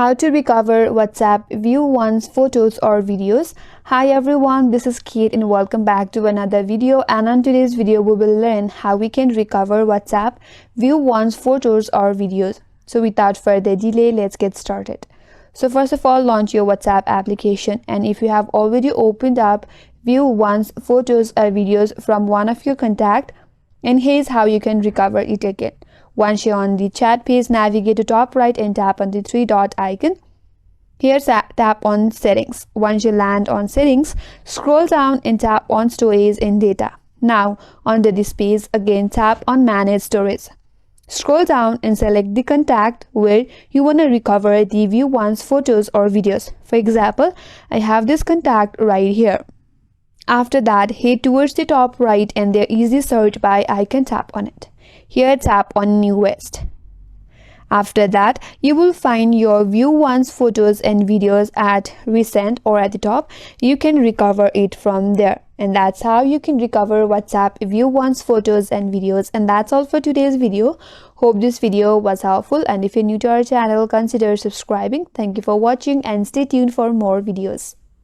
How to recover WhatsApp view once photos or videos. Hi everyone, this is Kate and welcome back to another video, and on today's video we will learn how we can recover WhatsApp view once photos or videos. So without further delay, let's get started. So first of all, launch your WhatsApp application, and if you have already opened up view once photos or videos from one of your contacts, and here's how you can recover it again. Once you're on the chat page, navigate to top right and tap on the three dot icon. Here tap on settings. Once you land on settings, scroll down and tap on storage and data. Now under this page, again tap on manage storage. Scroll down and select the contact where you want to recover the view once photos or videos. For example, I have this contact right here. After that, head towards the top right and there is the search bar icon, tap on it. Here tap on newest. After that, you will find your view once photos and videos at recent or at the top. You can recover it from there. And that's how you can recover WhatsApp view once photos and videos. And that's all for today's video. Hope this video was helpful, and if you're new to our channel, consider subscribing. Thank you for watching and stay tuned for more videos.